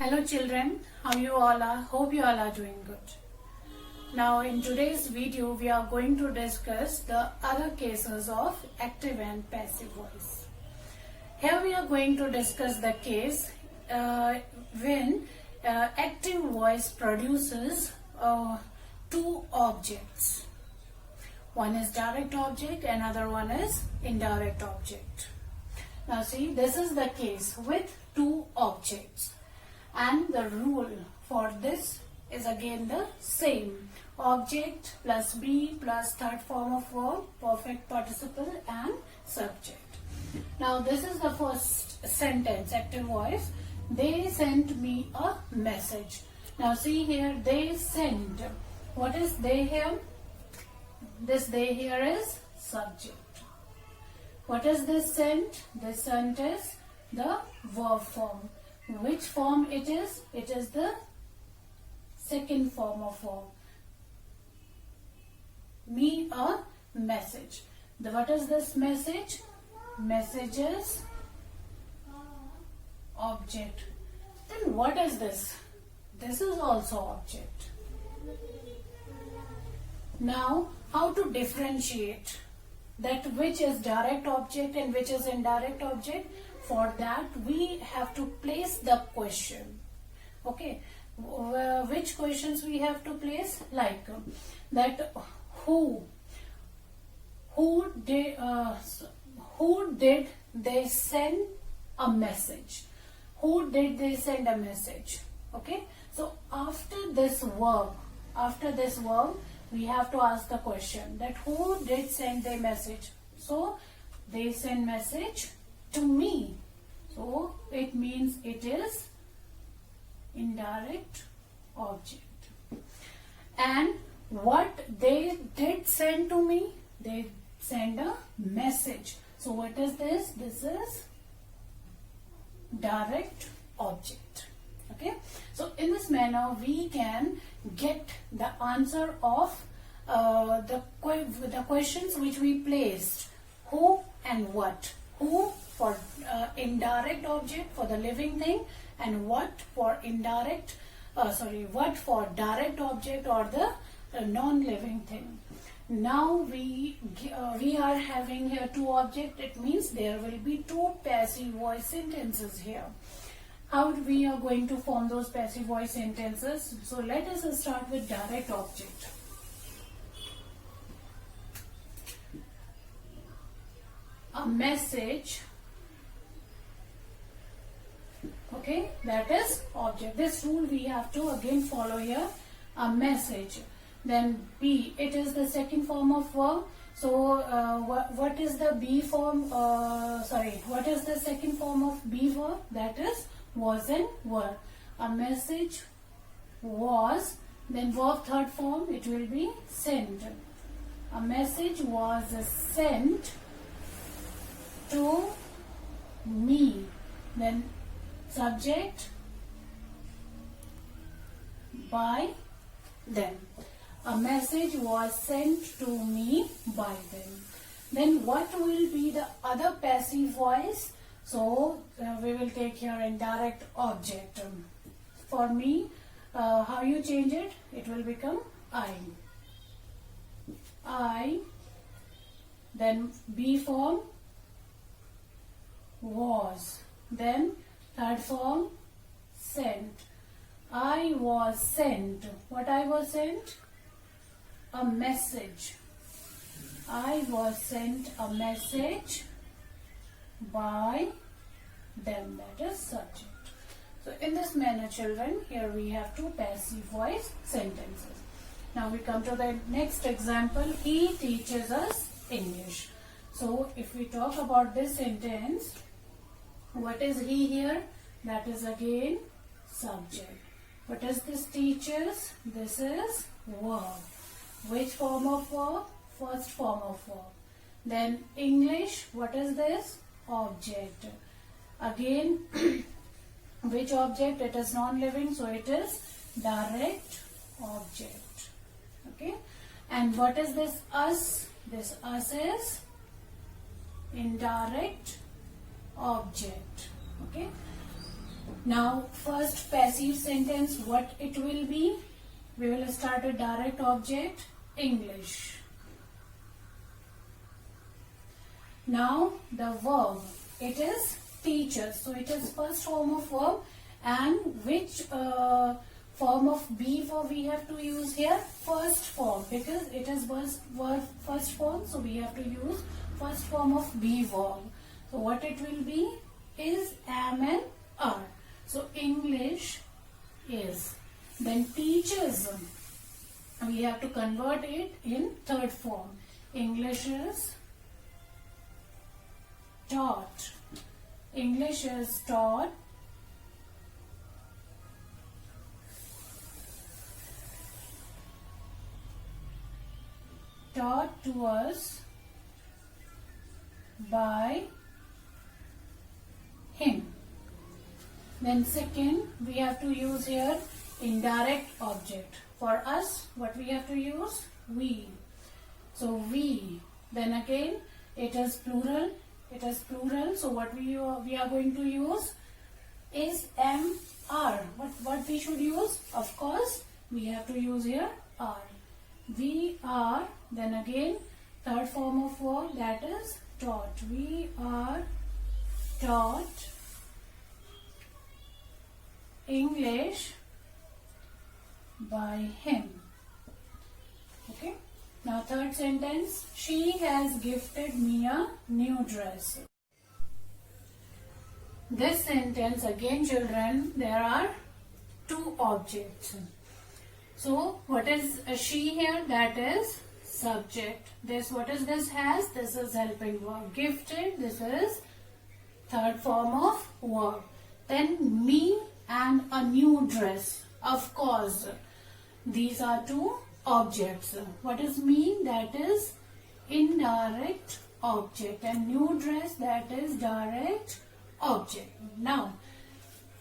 Hello children, how you all are? Hope you all are doing good. Now in today's video we are going to discuss the other cases of active and passive voice. Here we are going to discuss the case when active voice produces two objects. One is direct object, another one is indirect object. Now see, this is the case with two objects. And the rule for this is again the same. Object plus be plus third form of verb, perfect participle and subject. Now this is the first sentence, active voice. They sent me a message. Now see here, they sent. What is they here? This they here is subject. What is this sent? This sent is the verb form. Which form it is? It is the second form of verb. Me a message. What is this message? Messages object. Then what is this? This is also object. Now how to differentiate that which is direct object and which is indirect object? For that we have to place the question. Okay, which questions we have to place? Like that who did they send a message? Who did they send a message? Okay, so after this verb we have to ask the question that who did send the message? So they send message to me. So it means it is indirect object. And what they did send to me? They send a message. So what is this? This is direct object. Okay. So in this manner we can get the answer of the questions which we placed. Who and what. Who for indirect object, for the living thing, and what for what for direct object or the non-living thing. Now we are having here two objects. It means there will be two passive voice sentences here. How we are going to form those passive voice sentences? So let us start with direct object. A message, okay, that is object. This rule we have to again follow here. A message. Then be, it is the second form of verb. So what is the be form? What is the second form of be verb? That is was and were. A message was, then verb third form, it will be sent. A message was sent to me. Then subject by them. A message was sent to me by them. Then what will be the other passive voice? So we will take here indirect object. For me, how you change it? It will become I. Then be form was. Then third form sent. I was sent. What I was sent? A message. I was sent a message by them. That is subject. So in this manner, children, here we have two passive voice sentences. Now we come to the next example. He teaches us English. So if we talk about this sentence, what is he here? That is again subject. What is this teaches? This is verb. Which form of verb? First form of verb. Then English, what is this? Object. Again, which object? It is non-living, so it is direct object. Okay. And what is this us? This us is indirect object. Okay. Now first passive sentence, what it will be? We will start a direct object, English. Now the verb, it is teachers. So it is first form of verb, and which form of be verb we have to use here? First form, because it is verb first form, so we have to use first form of be verb. So what it will be is am and are. So English is. Then teachers, we have to convert it in third form. English is taught. English is taught. Taught to us by him. Then second, we have to use here indirect object. For us, what we have to use? We. So we. Then again, it is plural. It is plural. So what we are going to use is am, are. What we should use? Of course, we have to use here are. We are. Then again, third form of verb, that is taught. We are taught English by him. Okay. Now third sentence, she has gifted me a new dress. This sentence, again children, there are two objects. So what is a she here? That is subject. This, what is this has? This is helping verb. Gifted, this is third form of verb. Then me and a new dress. Of course, these are two objects. What is me? That is indirect object, and new dress, that is direct object. Now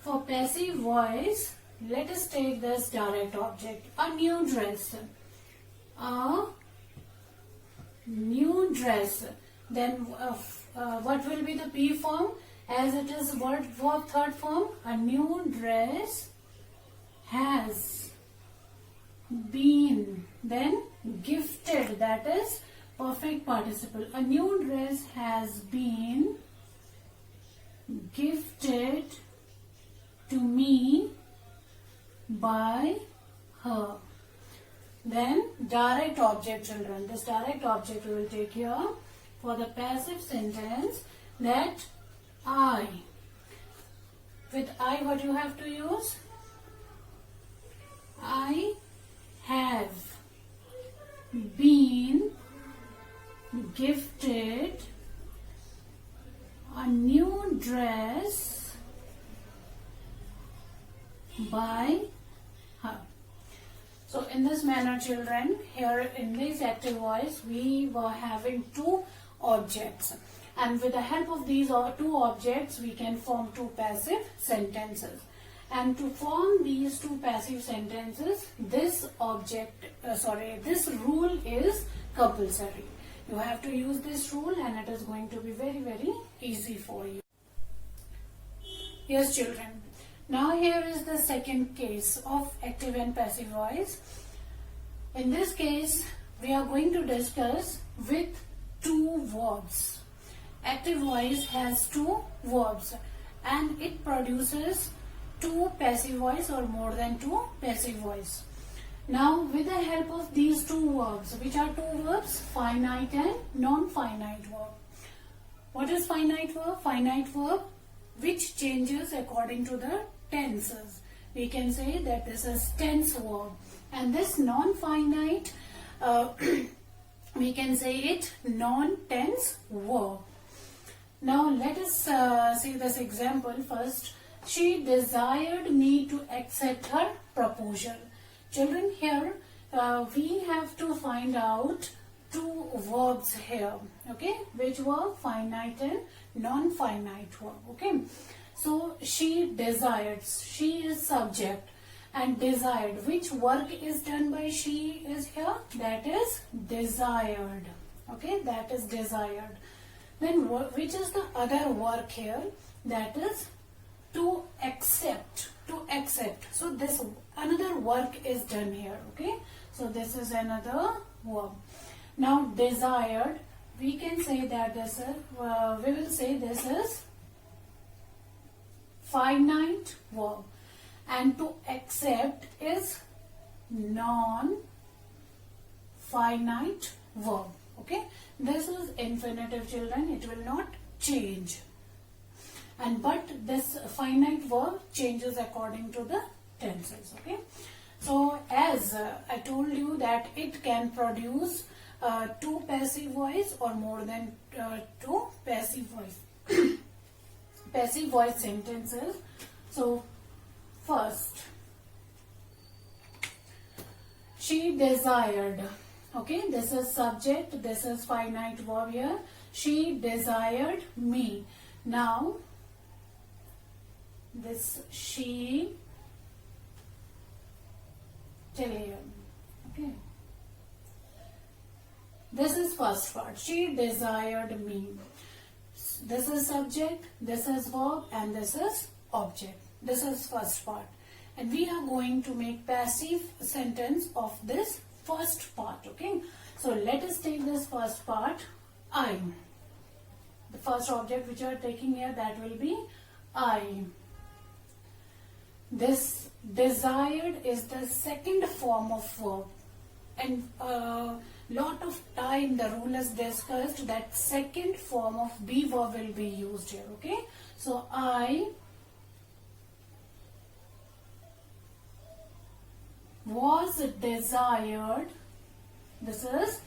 for passive voice, let us take this direct object, a new dress. A new dress. Then what will be the be form? As it is verb third form, a new dress has been. Then gifted, that is perfect participle. A new dress has been gifted to me by her. Then direct object, children. This direct object we will take here for the passive sentence, that I. With I, what you have to use? I have been gifted a new dress by her. So in this manner, children, here in this active voice, we were having two objects, and with the help of these two objects, we can form two passive sentences. And to form these two passive sentences, this this rule is compulsory. You have to use this rule, and it is going to be very, very easy for you. Yes, children. Now here is the second case of active and passive voice. In this case, we are going to discuss with two verbs. Active voice has two verbs, and it produces two passive voice or more than two passive voice. Now with the help of these two verbs, which are two verbs, finite and non-finite verb. What is finite verb? Finite verb which changes according to the tenses. We can say that this is tense verb, and this non-finite we can say it non-tense verb. Now let us see this example first. She desired me to accept her proposal. Children, here we have to find out two verbs here, okay, which were finite and non-finite verb, okay. So she desires, she is subject, and desired, which work is done by she is here? That is desired, okay, that is desired. Then which is the other work here? That is to accept, so this another work is done here. Okay, so this is another verb. Now desired, we can say that this is we will say this is finite verb, and to accept is non-finite verb. Okay, this is infinitive, children, it will not change, and but this finite verb changes according to the tenses. Okay, so as I told you that it can produce two passive voice or more than two passive voice passive voice sentences. So first, she desired. Okay, this is subject, this is finite verb here. She desired me. Now this she till here. Okay, this is first part. She desired me. This is subject, this is verb, and this is object. This is first part, and we are going to make passive sentence of this first part. Okay, so let us take this first part. I, the first object which you are taking here, that will be I. This desired is the second form of verb, and lot of time the rule is discussed that second form of be verb will be used here. Okay, so I was desired. This is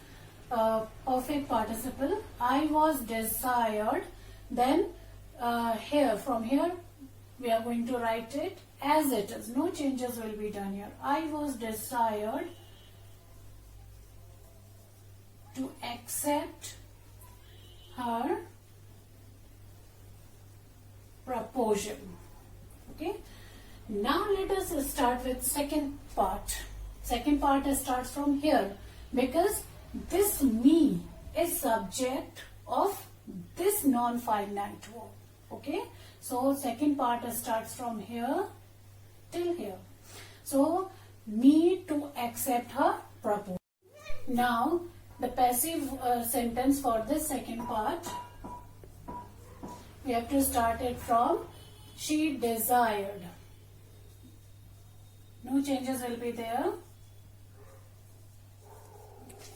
perfect participle. I was desired. Then here, from here we are going to write it as it is. No changes will be done here. I was desired to accept her proposal. Okay, now let us start with second part. Second part starts from here, because this me is subject of this non-finite verb. Okay, so second part starts from here till here. So me to accept her proposal. Now the passive sentence for this second part, we have to start it from she desired. No changes will be there.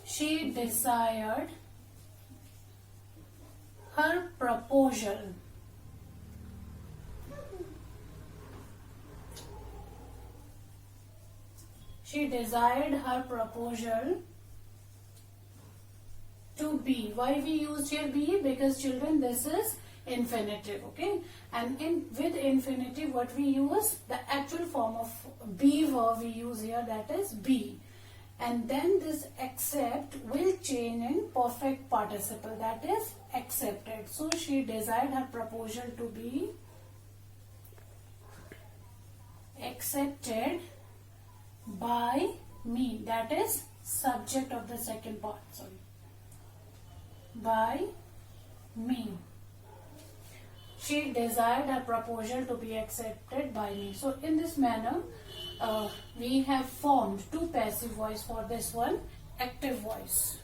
She desired her proposal. She desired her proposal to be. Why we used here be? Because children, this is infinitive. Okay, and with infinitive what we use, the actual form of be verb we use here, that is be, and then this accept will change in perfect participle, that is accepted. So she desired her proposal to be accepted by me, that is subject of the second part. Sorry, by me. She desired her proposal to be accepted by me. So in this manner, we have formed two passive voice for this one, active voice.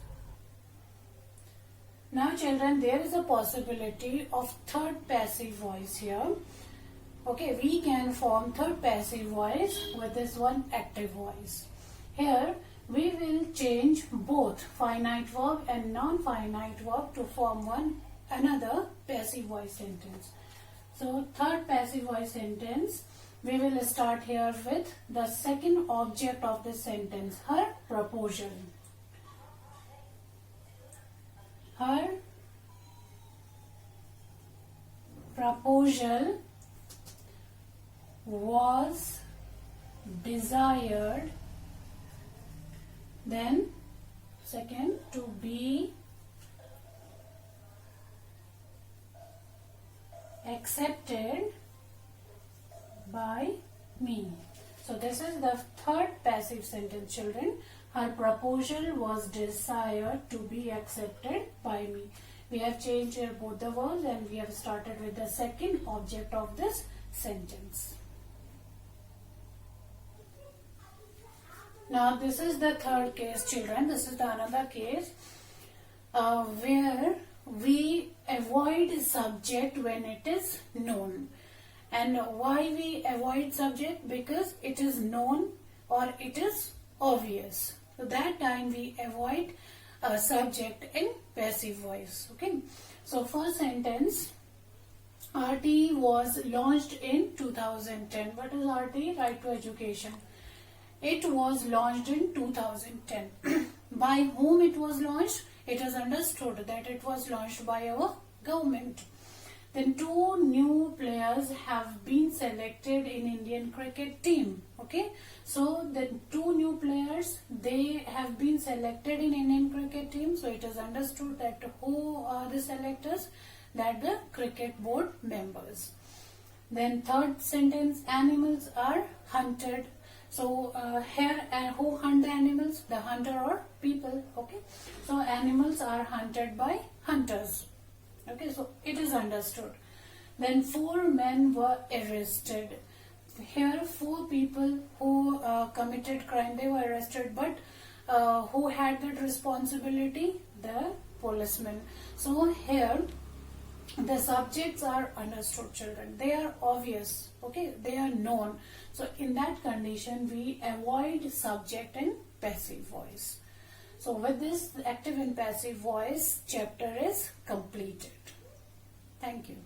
Now children, there is a possibility of third passive voice here. Okay, we can form third passive voice with this one active voice. Here we will change both finite verb and non-finite verb to form another passive voice sentence. So third passive voice sentence, we will start here with the second object of the sentence, her proposal. Her proposal was desired, then second, to be accepted by me. So this is the third passive sentence, children. Her proposal was desired to be accepted by me. We have changed here both the verbs and we have started with the second object of this sentence. Now this is the third case, children. This is the another case where we avoid subject when it is known. And why we avoid subject? Because it is known or it is obvious. So that time we avoid subject in passive voice. Okay. So first sentence, RT was launched in 2010. What is RT? Right to Education. It was launched in 2010. By whom it was launched? It is understood that it was launched by our government. Then 2 new players have been selected in Indian cricket team. Okay, so the 2 new players, they have been selected in Indian cricket team. So it is understood that who are the selectors? That the cricket board members. Then third sentence, animals are hunted. So here, who hunt the animals? The hunter or people. Okay, so animals are hunted by hunters. Okay, so it is understood. Then 4 men were arrested. Here 4 people who committed crime, they were arrested, but who had that responsibility? The policemen. So here the subjects are understood, children. They are obvious. Okay, they are known. So in that condition we avoid subject and passive voice. So with this, active and passive voice chapter is completed. Thank you.